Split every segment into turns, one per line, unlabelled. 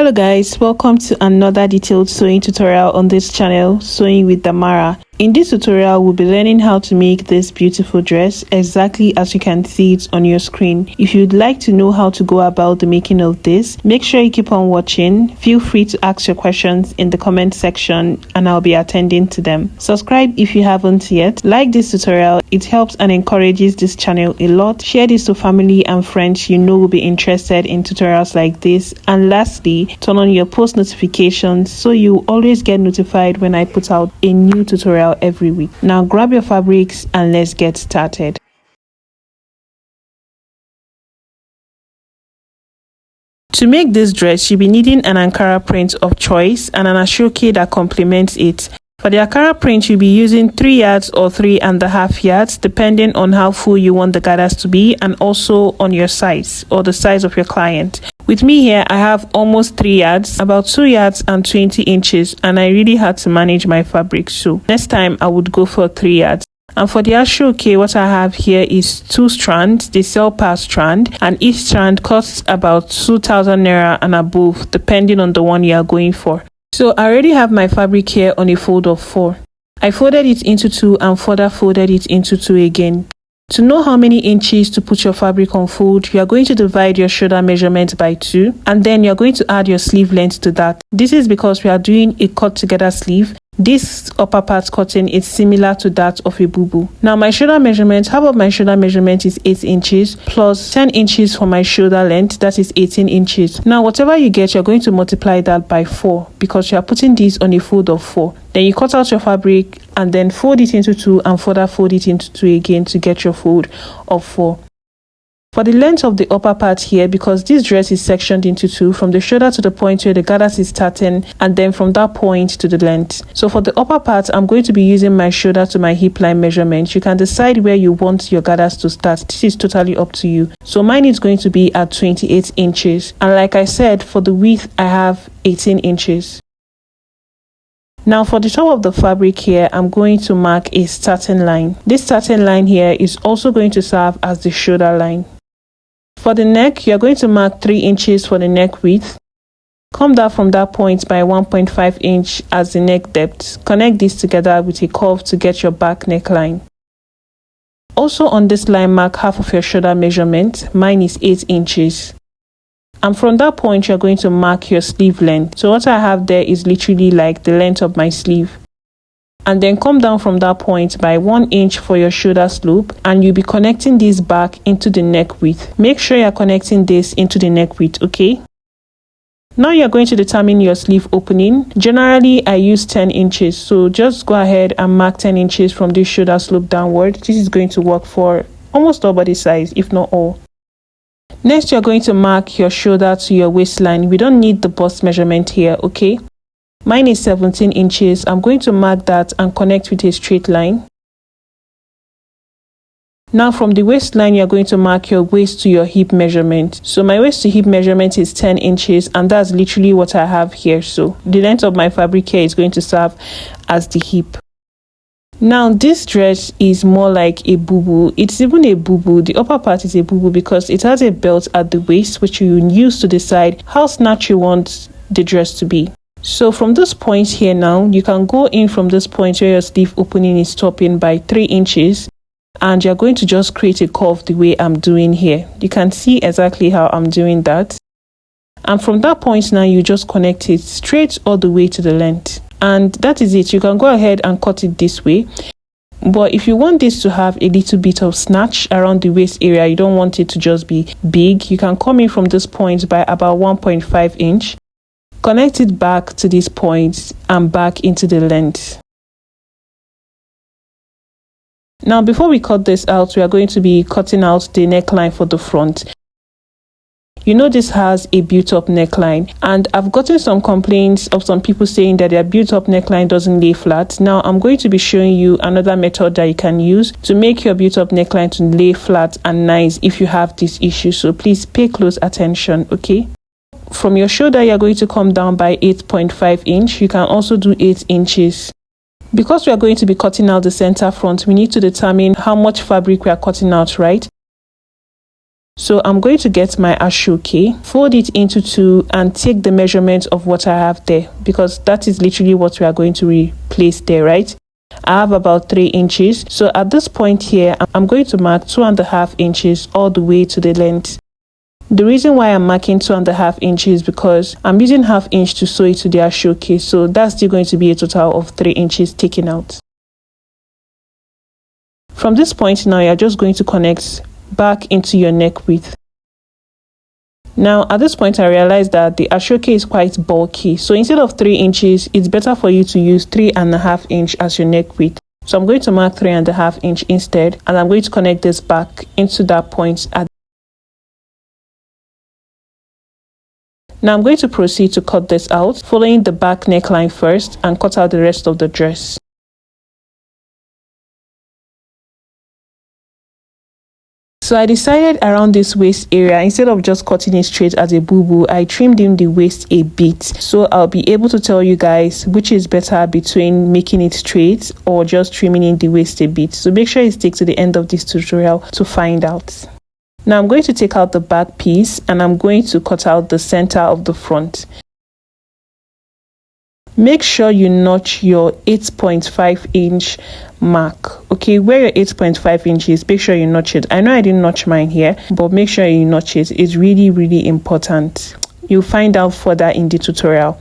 Hello guys, welcome to another detailed sewing tutorial on this channel, Sewing with Damara. In this tutorial, we'll be learning how to make this beautiful dress exactly as you can see it on your screen. If you'd like to know how to go about the making of this, make sure you keep on watching. Feel free to ask your questions in the comment section and I'll be attending to them. Subscribe if you haven't yet. Like this tutorial, it helps and encourages this channel a lot. Share this to family and friends you know will be interested in tutorials like this. And lastly, turn on your post notifications so you always get notified when I put out a new tutorial every week. Now grab your fabrics and let's get started. To make this dress, you'll be needing an Ankara print of choice and an Asoke that complements it. For the Ankara print, you'll be using 3 yards or 3.5 yards, depending on how full you want the gathers to be and also on your size or the size of your client. With me here, I have almost 3 yards, about 2 yards and 20 inches, and I really had to manage my fabric, so next time I would go for 3 yards. And for the Asoke, what I have here is 2 strands. They sell per strand, and each strand costs about 2,000 naira and above, depending on the one you are going for. So I already have my fabric here on a fold of 4. I folded it into 2 and further folded it into 2 again. To know how many inches to put your fabric on fold, you are going to divide your shoulder measurement by 2 and then you're going to add your sleeve length to that. This is because we are doing a cut together sleeve. This upper part cutting is similar to that of a bubu. Now my shoulder measurement, half of my shoulder measurement is 8 inches plus 10 inches for my shoulder length, that is 18 inches. Now whatever you get, you're going to multiply that by 4 because you are putting this on a fold of 4. Then you cut out your fabric and then fold it into 2 and further fold it into 2 again to get your fold of 4. For the length of the upper part here, because this dress is sectioned into 2, from the shoulder to the point where the gathers is starting and then from that point to the length. So for the upper part, I'm going to be using my shoulder to my hip line measurement. You can decide where you want your gathers to start. This is totally up to you. So mine is going to be at 28 inches. And like I said, for the width, I have 18 inches. Now for the top of the fabric here, I'm going to mark a starting line. This starting line here is also going to serve as the shoulder line. For the neck, you're going to mark 3 inches for the neck width. Come down from that point by 1.5 inch as the neck depth. Connect this together with a curve to get your back neckline. Also on this line, mark half of your shoulder measurement. Mine is 8 inches. And from that point, you're going to mark your sleeve length. So what I have there is literally like the length of my sleeve. And then come down from that point by 1 inch for your shoulder slope, and you'll be connecting this back into the neck width. Make sure you're connecting this into the neck width, okay? Now you're going to determine your sleeve opening. Generally, I use 10 inches, so just go ahead and mark 10 inches from this shoulder slope downward. This is going to work for almost all body size, if not all. Next, you're going to mark your shoulder to your waistline. We don't need the bust measurement here, okay? Mine is 17 inches. I'm going to mark that and connect with a straight line. Now from the waistline, you're going to mark your waist to your hip measurement. So my waist to hip measurement is 10 inches and that's literally what I have here. So the length of my fabric here is going to serve as the hip. Now this dress is more like a bubu. It's even a bubu. The upper part is a bubu because it has a belt at the waist which you use to decide how snatched you want the dress to be. So from this point here now, you can go in from this point where your sleeve opening is stopping by 3 inches and you're going to just create a curve the way I'm doing here. You can see exactly how I'm doing that. And from that point now, you just connect it straight all the way to the length. And that is it. You can go ahead and cut it this way. But if you want this to have a little bit of snatch around the waist area, you don't want it to just be big, you can come in from this point by about 1.5 inch. Connect it back to this point and back into the length. Now before we cut this out, we are going to be cutting out the neckline for the front. You know this has a built-up neckline and I've gotten some complaints of some people saying that their built-up neckline doesn't lay flat. Now I'm going to be showing you another method that you can use to make your built-up neckline to lay flat and nice if you have this issue. So please pay close attention, okay? From your shoulder, you're going to come down by 8.5 inch. You can also do 8 inches. Because we are going to be cutting out the center front, we need to determine how much fabric we are cutting out, right? So I'm going to get my Asoke, fold it into two, and take the measurement of what I have there, because that is literally what we are going to replace there, right? I have about 3 inches. So at this point here, I'm going to mark 2.5 inches all the way to the length. The reason why I'm marking 2.5 inches because I'm using 1/2 inch to sew it to the Asoke, so that's still going to be a total of 3 inches taken out. From this point now, you're just going to connect back into your neck width. Now at this point I realized that the Asoke is quite bulky, so instead of 3 inches, it's better for you to use 3.5 inch as your neck width. So I'm going to mark 3.5 inch instead, and I'm going to connect this back into that point at. Now I'm going to proceed to cut this out, following the back neckline first, and cut out the rest of the dress. So I decided around this waist area, instead of just cutting it straight as a bubu, I trimmed in the waist a bit. So I'll be able to tell you guys which is better between making it straight or just trimming in the waist a bit. So make sure you stick to the end of this tutorial to find out. Now I'm going to take out the back piece and I'm going to cut out the center of the front. Make sure you notch your 8.5 inch mark. Okay, where your 8.5 inches, make sure you notch it. I know I didn't notch mine here, but make sure you notch it. It's really important. You'll find out further in the tutorial.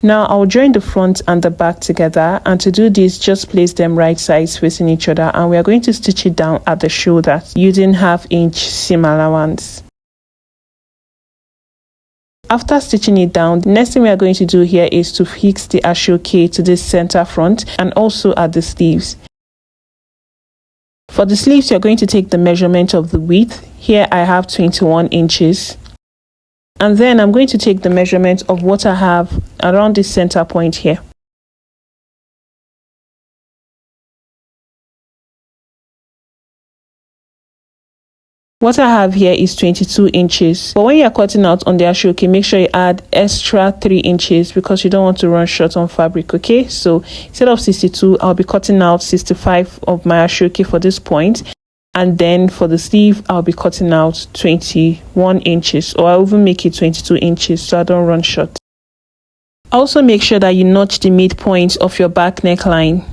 Now I'll join the front and the back together, and to do this, just place them right sides facing each other, and we are going to stitch it down at the shoulder using 1/2 inch seam allowance. After stitching it down, the next thing we are going to do here is to fix the Asoke to this center front and also at the sleeves. For the sleeves, you're going to take the measurement of the width. Here I have 21 inches. And then I'm going to take the measurement of what I have around the center point here. What I have here is 22 inches. But when you're cutting out on the Asoke, make sure you add extra 3 inches because you don't want to run short on fabric, okay? So instead of 62, I'll be cutting out 65 of my Asoke for this point. And then for the sleeve, I'll be cutting out 21 inches, or I'll even make it 22 inches so I don't run short. Also make sure that you notch the midpoint of your back neckline.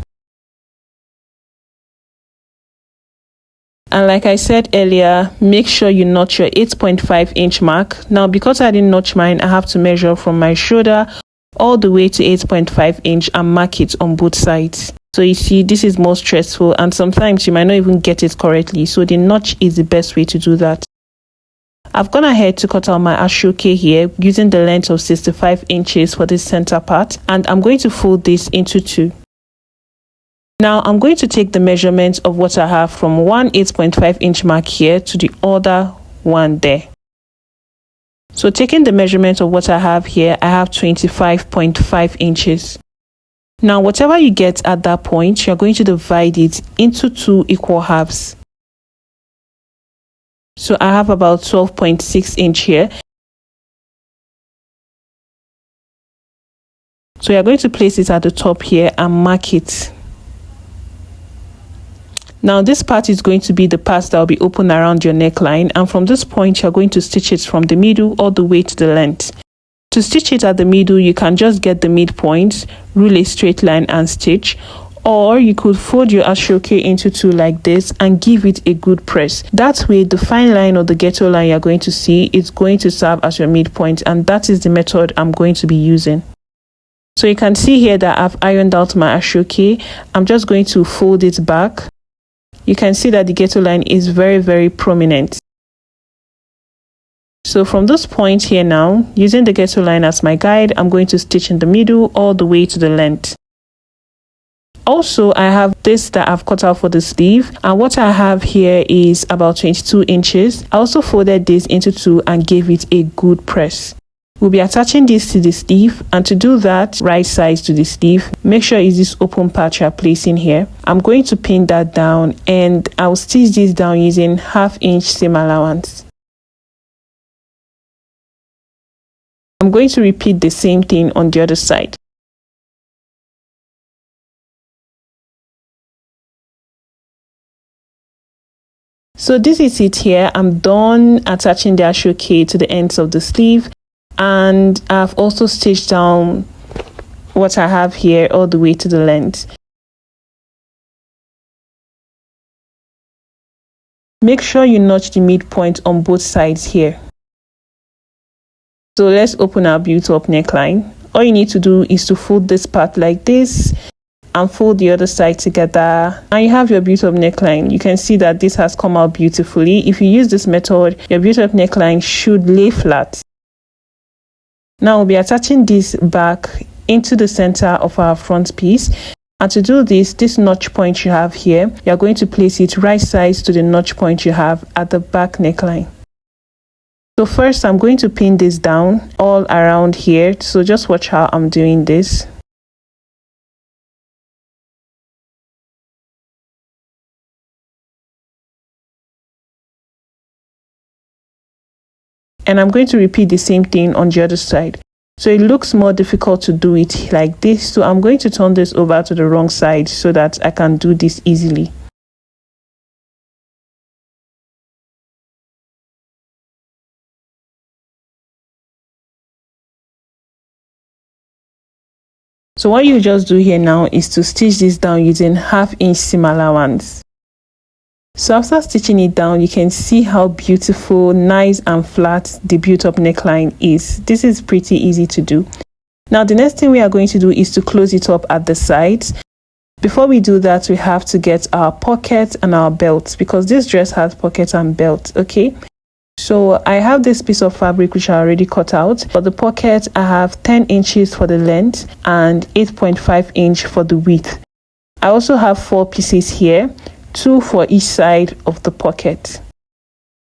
And like I said earlier, make sure you notch your 8.5 inch mark. Now because I didn't notch mine, I have to measure from my shoulder all the way to 8.5 inch and mark it on both sides. So you see, this is more stressful and sometimes you might not even get it correctly. So the notch is the best way to do that. I've gone ahead to cut out my Asoke here using the length of 65 inches for this center part, and I'm going to fold this into two. Now I'm going to take the measurement of what I have from one 8.5 inch mark here to the other one there. So taking the measurement of what I have here, I have 25.5 inches. Now whatever you get at that point, you're going to divide it into 2 equal halves. So I have about 12.6 inch here. So you're going to place it at the top here and mark it. Now this part is going to be the part that will be open around your neckline, and from this point you're going to stitch it from the middle all the way to the length. To stitch it at the middle, you can just get the midpoint, rule a straight line and stitch, or you could fold your Asoke into two like this and give it a good press. That way the fine line or the ghetto line you're going to see is going to serve as your midpoint, and that is the method I'm going to be using. So you can see here that I've ironed out my Asoke. I'm just going to fold it back. You can see that the ghetto line is very prominent. So from this point here now, using the ghetto line as my guide, I'm going to stitch in the middle all the way to the length. Also, I have this that I've cut out for the sleeve, and what I have here is about 22 inches. I also folded this into two and gave it a good press. We'll be attaching this to the sleeve, and to do that, right sides to the sleeve, make sure it's this open part you're placing here. I'm going to pin that down and I'll stitch this down using 1/2 inch seam allowance. I'm going to repeat the same thing on the other side. So So this is it here. I'm done attaching the Asoke to the ends of the sleeve, and I've also stitched down what I have here all the way to the length. Make sure you notch the midpoint on both sides here. So let's open our built up neckline. All you need to do is to fold this part like this and fold the other side together, and you have your built up neckline. You can see that this has come out beautifully. If you use this method, your built up neckline should lay flat. Now we'll be attaching this back into the center of our front piece, and to do this notch point you have here, you're going to place it right sides to the notch point you have at the back neckline. So first I'm going to pin this down all around here, so just watch how I'm doing this. And I'm going to repeat the same thing on the other side. So it looks more difficult to do it like this, so I'm going to turn this over to the wrong side so that I can do this easily. So what you just do here now is to stitch this down using 1/2 inch seam allowance. So after stitching it down, you can see how beautiful, nice and flat the built up neckline is. This is pretty easy to do. Now the next thing we are going to do is to close it up at the sides. Before we do that, we have to get our pocket and our belt, because this dress has pocket and belt. Okay, so I have this piece of fabric which I already cut out. For the pocket, I have 10 inches for the length and 8.5 inch for the width. I also have 4 pieces here, 2 for each side of the pocket.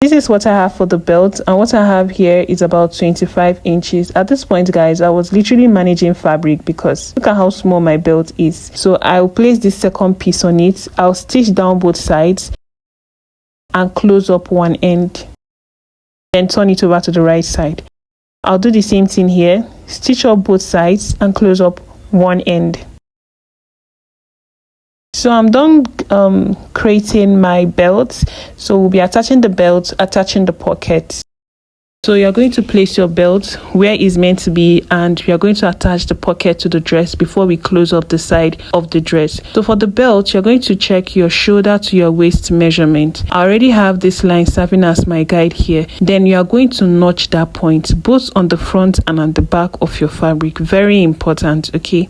This is what I have for the belt, and what I have here is about 25 inches. At this point, guys, I was literally managing fabric because look at how small my belt is. So I'll place this second piece on it. I'll stitch down both sides and close up one end, then turn it over to the right side. I'll do the same thing here, stitch up both sides and close up one end. So I'm done creating my belt. So we'll be attaching the belt, attaching the pocket. So you're going to place your belt where it's meant to be, and we are going to attach the pocket to the dress before we close up the side of the dress. So for the belt, you're going to check your shoulder to your waist measurement. I already have this line serving as my guide here. Then you are going to notch that point both on the front and at the back of your fabric. Very important, okay?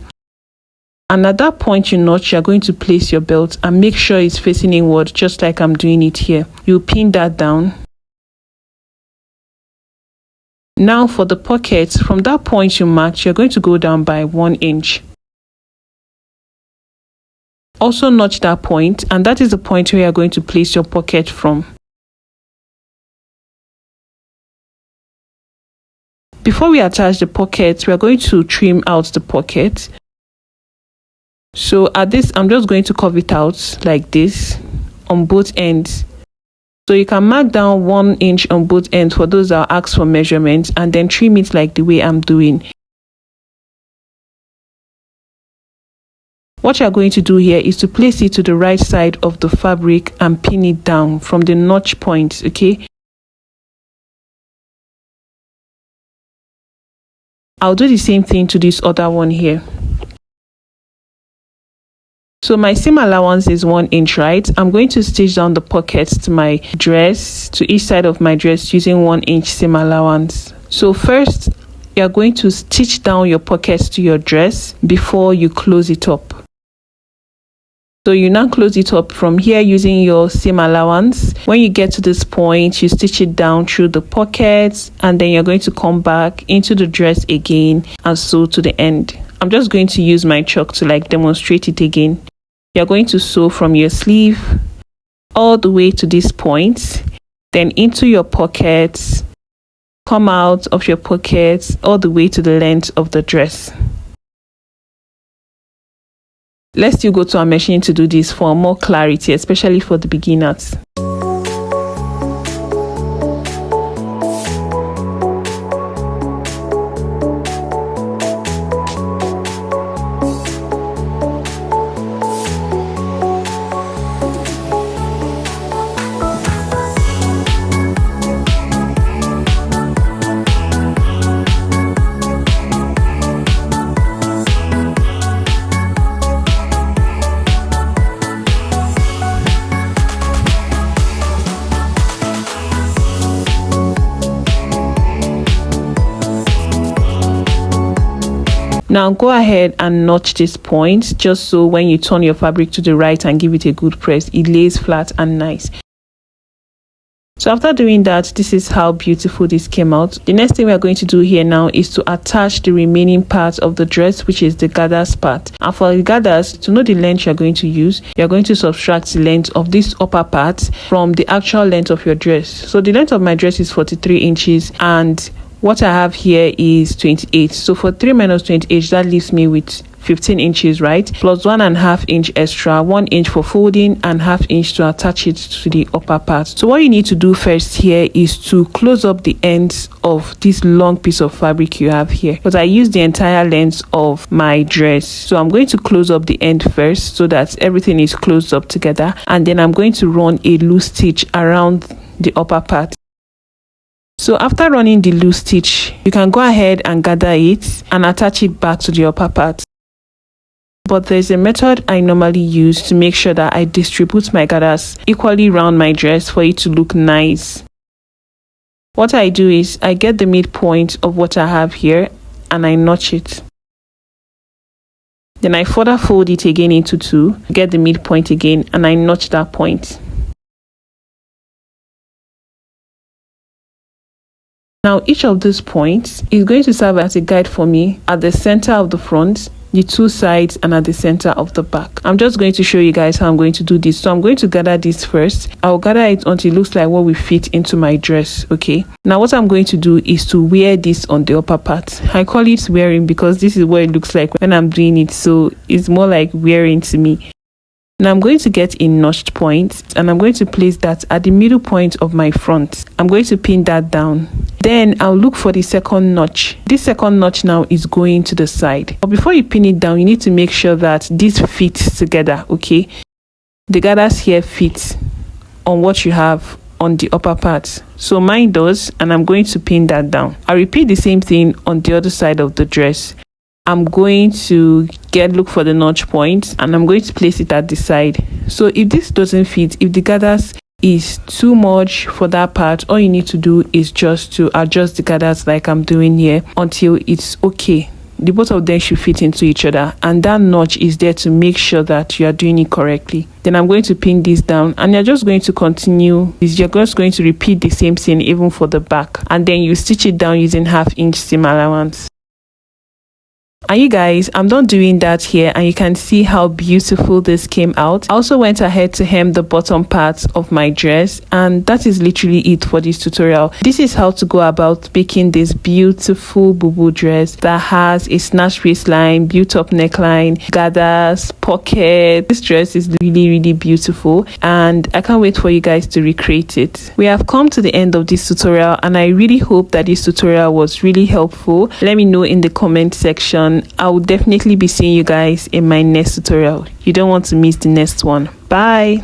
And at that point you notch, you're going to place your belt and make sure it's facing inward, just like I'm doing it here. You pin that down. Now for the pocket, from that point you marked, you're going to go down by 1 inch. Also notch that point, and that is the point where you're going to place your pocket from. Before we attach the pocket, we are going to trim out the pocket. So at this, I'm just going to curve it out like this on both ends. So you can mark down 1 inch on both ends for those that ask for measurements, and then trim it like the way I'm doing. What you're going to do here is to place it to the right side of the fabric and pin it down from the notch point, okay? I'll do the same thing to this other one here. So my seam allowance is 1 inch, right? I'm going to stitch down the pockets to my dress, to each side of my dress, using 1 inch seam allowance. So first, you're going to stitch down your pockets to your dress before you close it up. So you now close it up from here using your seam allowance. When you get to this point, you stitch it down through the pockets, and then you're going to come back into the dress again and sew to the end. I'm just going to use my chalk to demonstrate it again. You're going to sew from your sleeve all the way to this point, then into your pockets, come out of your pockets all the way to the length of the dress. Let's still go to our machine to do this for more clarity, especially for the beginners. Now go ahead and notch this point, just so when you turn your fabric to the right and give it a good press, it lays flat and nice. So after doing that, this is how beautiful this came out. The next thing we are going to do here now is to attach the remaining part of the dress, which is the gathers part. And for the gathers, to know the length you're going to use, you're going to subtract the length of this upper part from the actual length of your dress. So the length of my dress is 43 inches and what I have here is 28. So for 3 minus 28, that leaves me with 15 inches, right? Plus 1.5 inch extra, 1 inch for folding and 1/2 inch to attach it to the upper part. So what you need to do first here is to close up the ends of this long piece of fabric you have here. But I use the entire length of my dress. So I'm going to close up the end first so that everything is closed up together. And then I'm going to run a loose stitch around the upper part. So after running the loose stitch, you can go ahead and gather it and attach it back to the upper part. But there's a method I normally use to make sure that I distribute my gathers equally around my dress for it to look nice. What I do is I get the midpoint of what I have here and I notch it. Then I further fold it again into 2, get the midpoint again, and I notch that point. Now each of these points is going to serve as a guide for me at the center of the front, the 2 sides, and at the center of the back. I'm just going to show you guys how I'm going to do this. So I'm going to gather this first. I'll gather it until it looks like what will fit into my dress. Okay, now what I'm going to do is to wear this on the upper part. I call it wearing because this is what it looks like when I'm doing it, so it's more like wearing to me. Now I'm going to get a notched point and I'm going to place that at the middle point of my front. I'm going to pin that down. Then I'll look for the second notch. This second notch now is going to the side. But before you pin it down, you need to make sure that this fits together, okay? The gathers here fit on what you have on the upper part. So mine does, and I'm going to pin that down. I repeat the same thing on the other side of the dress. I'm going to look for the notch point and I'm going to place it at the side. So if this doesn't fit, if the gathers is too much for that part, all you need to do is just to adjust the gathers like I'm doing here until it's okay. The both of them should fit into each other, and that notch is there to make sure that you are doing it correctly. Then I'm going to pin this down and you're just going to continue. You're just going to repeat the same thing even for the back, and then you stitch it down using 1/2 inch seam allowance. And you guys, I'm done doing that here and you can see how beautiful this came out. I also went ahead to hem the bottom part of my dress, and that is literally it for this tutorial. This is how to go about making this beautiful bubu dress that has a snatched waistline, built up neckline, gathers, pocket. This dress is really beautiful and I can't wait for you guys to recreate it. We have come to the end of this tutorial and I really hope that this tutorial was really helpful. Let me know in the comment section. I will definitely be seeing you guys in my next tutorial. You don't want to miss the next one. Bye.